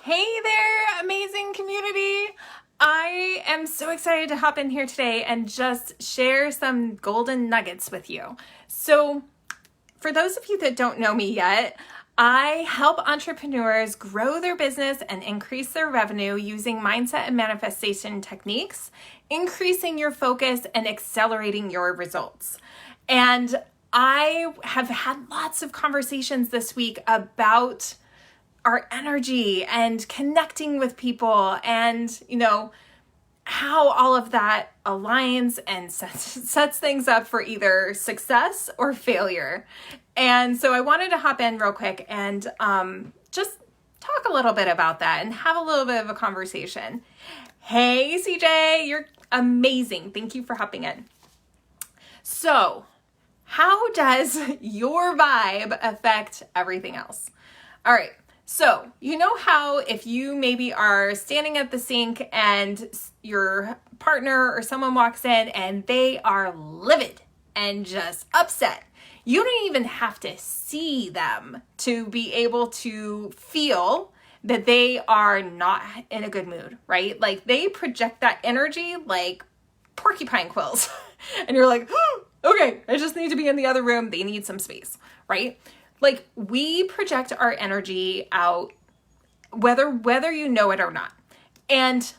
Hey there, amazing community. I am so excited to hop in here today and just share some golden nuggets with you. So, for those of you that don't know me yet, I help entrepreneurs grow their business and increase their revenue using mindset and manifestation techniques, increasing your focus and accelerating your results. And I have had lots of conversations this week about our energy and connecting with people and, how all of that aligns and sets things up for either success or failure. And so I wanted to hop in real quick and just talk a little bit about that and have a little bit of a conversation. Hey, CJ, you're amazing. Thank you for hopping in. So, how does your vibe affect everything else? All right. So, you know how if you maybe are standing at the sink and your partner or someone walks in and they are livid and just upset, you don't even have to see them to be able to feel that they are not in a good mood, right? Like they project that energy like porcupine quills. And you're like, oh, okay, I just need to be in the other room. They need some space, right? Like we project our energy out whether you know it or not. And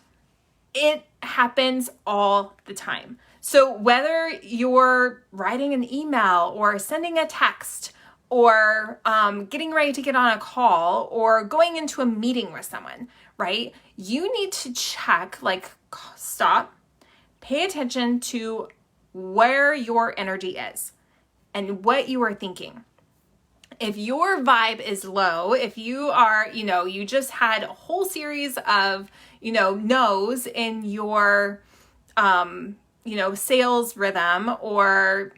it happens all the time. So whether you're writing an email or sending a text or getting ready to get on a call or going into a meeting with someone, right? You need to check, like stop, pay attention to where your energy is and what you are thinking. If your vibe is low, if you are, you just had a whole series of, no's in your, sales rhythm or,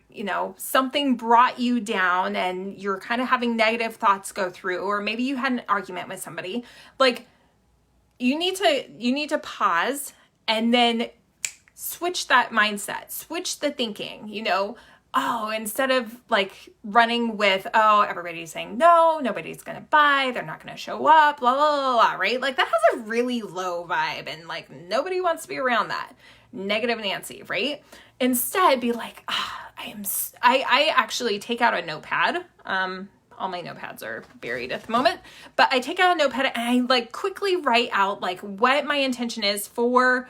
something brought you down and you're kind of having negative thoughts go through, or maybe you had an argument with somebody, like you need to pause and then switch that mindset, switch the thinking, instead of like running with, everybody's saying no, nobody's going to buy, they're not going to show up, blah, blah, blah, blah, right? Like that has a really low vibe and like nobody wants to be around that. Negative Nancy, right? Instead be like, I actually take out a notepad. All my notepads are buried at the moment, but I take out a notepad and I like quickly write out like what my intention is for,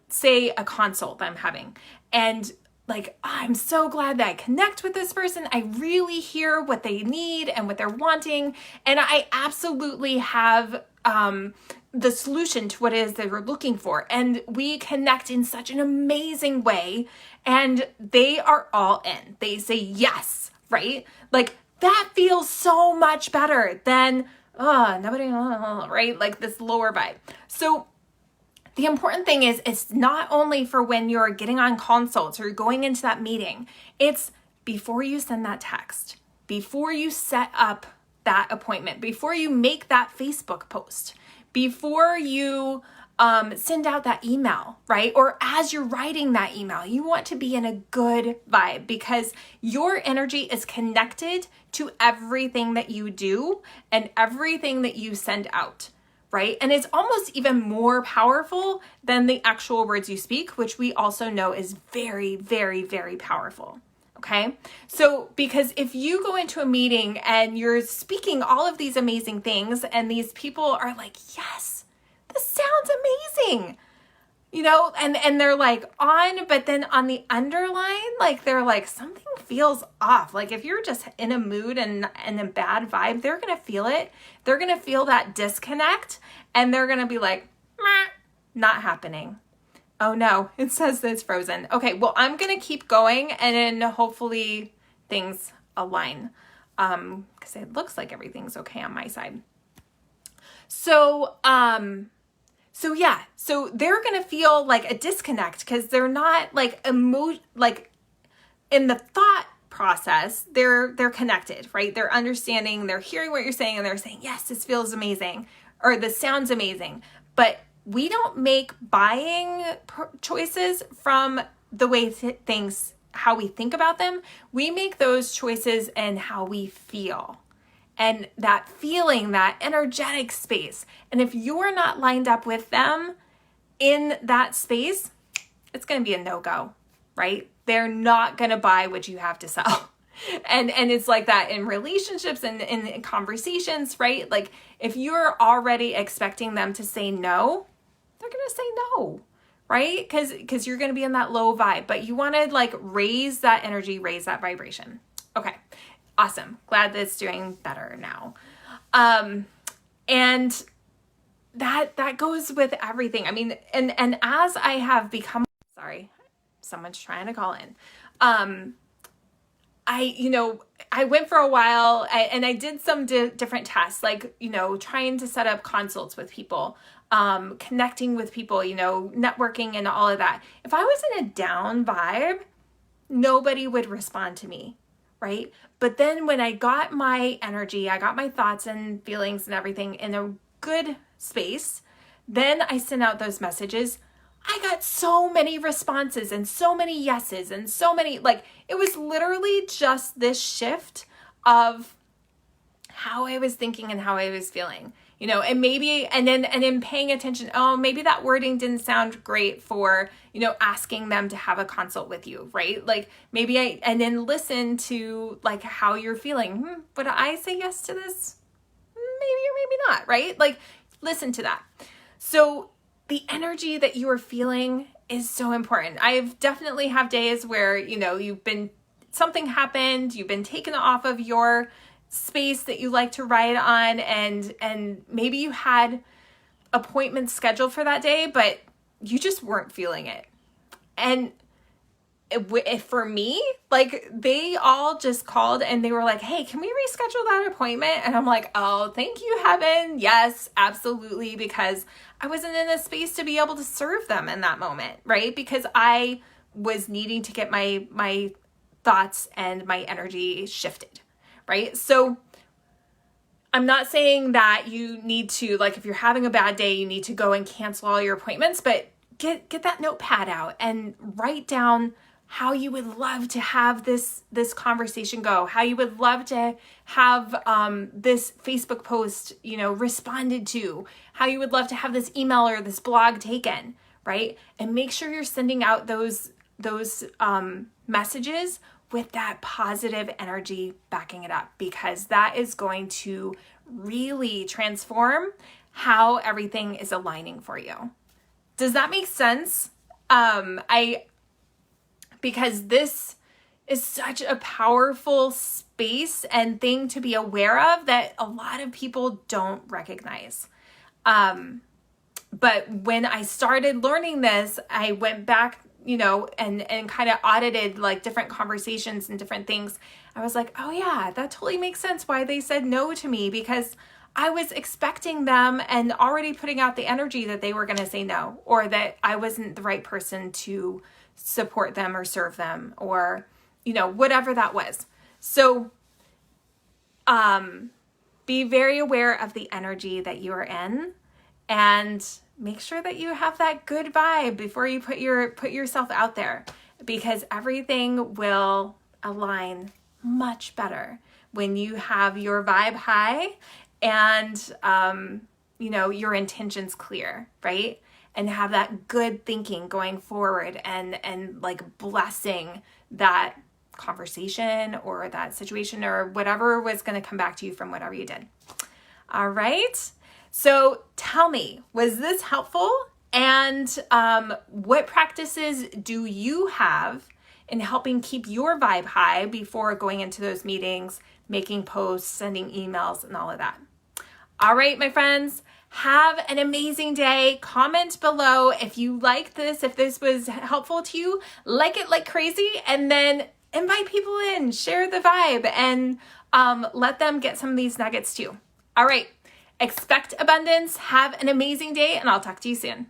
say a consult that I'm having. And like, I'm so glad that I connect with this person. I really hear what they need and what they're wanting. And I absolutely have the solution to what it is that we're looking for. And we connect in such an amazing way. And they are all in. They say yes, right? Like that feels so much better than, nobody, right? Like this lower vibe. So the important thing is it's not only for when you're getting on consults or going into that meeting, it's before you send that text, before you set up that appointment, before you make that Facebook post, before you send out that email, right? Or as you're writing that email, you want to be in a good vibe because your energy is connected to everything that you do and everything that you send out. Right? And it's almost even more powerful than the actual words you speak, which we also know is very, very, very powerful. Okay. So, because if you go into a meeting and you're speaking all of these amazing things and these people are like, yes, this sounds amazing, and they're like on, but then on the underline, like they're like, something feels off. Like if you're just in a mood and a bad vibe, they're going to feel it. They're going to feel that disconnect and they're going to be like, meh, not happening. Oh no, it says that it's frozen. Okay, well, I'm going to keep going and then hopefully things align. Because it looks like everything's okay on my side. So they're going to feel like a disconnect because they're not like in the thought process, they're connected, right? They're understanding, they're hearing what you're saying and they're saying, yes, this feels amazing or this sounds amazing. But we don't make buying choices from the way things, how we think about them. We make those choices and how we feel. and that feeling, that energetic space. And if you're not lined up with them in that space, it's going to be a no-go, right? They're not going to buy what you have to sell. And it's like that in relationships and in conversations, right? Like if you're already expecting them to say no, they're going to say no, right? Because you're going to be in that low vibe, but you want to like raise that energy, raise that vibration. Okay. Awesome. Glad that it's doing better now. And that goes with everything. I mean, and as I have become, sorry, someone's trying to call in. I went for a while and I did some different tests, like, trying to set up consults with people, connecting with people, networking and all of that. If I was in a down vibe, nobody would respond to me, right? But then when I got my energy, I got my thoughts and feelings and everything in a good space, then I sent out those messages. I got so many responses and so many yeses and so many, like, it was literally just this shift of how I was thinking and how I was feeling, and maybe, and then paying attention, oh, maybe that wording didn't sound great for, asking them to have a consult with you, right? Like maybe and then listen to like how you're feeling. Would I say yes to this? Maybe or maybe not, right? Like listen to that. So the energy that you are feeling is so important. I've definitely have days where, something happened, you've been taken off of your space that you like to ride on, and maybe you had appointments scheduled for that day, but you just weren't feeling it. And for me, like they all just called and they were like, hey, can we reschedule that appointment? And I'm like, oh, thank you, heaven. Yes, absolutely. Because I wasn't in a space to be able to serve them in that moment, right? Because I was needing to get my thoughts and my energy shifted, right? So I'm not saying that you need to, like, if you're having a bad day, you need to go and cancel all your appointments, but get that notepad out and write down how you would love to have this conversation go, how you would love to have this Facebook post, responded to, how you would love to have this email or this blog taken, right? And make sure you're sending out those messages with that positive energy backing it up, because that is going to really transform how everything is aligning for you. Does that make sense? Because this is such a powerful space and thing to be aware of that a lot of people don't recognize. But when I started learning this, I went back, and kind of audited like different conversations and different things. I was like, oh yeah, that totally makes sense why they said no to me, because I was expecting them and already putting out the energy that they were going to say no, or that I wasn't the right person to support them or serve them, or, whatever that was. So, be very aware of the energy that you are in, and make sure that you have that good vibe before you put yourself out there, because everything will align much better when you have your vibe high and, your intentions clear, right? And have that good thinking going forward and like blessing that conversation or that situation or whatever was going to come back to you from whatever you did. All right. So tell me, was this helpful? And what practices do you have in helping keep your vibe high before going into those meetings, making posts, sending emails, and all of that? All right, my friends, have an amazing day. Comment below if you like this, if this was helpful to you, like it like crazy, and then invite people in, share the vibe, and let them get some of these nuggets too. All right. Expect abundance. Have an amazing day, and I'll talk to you soon.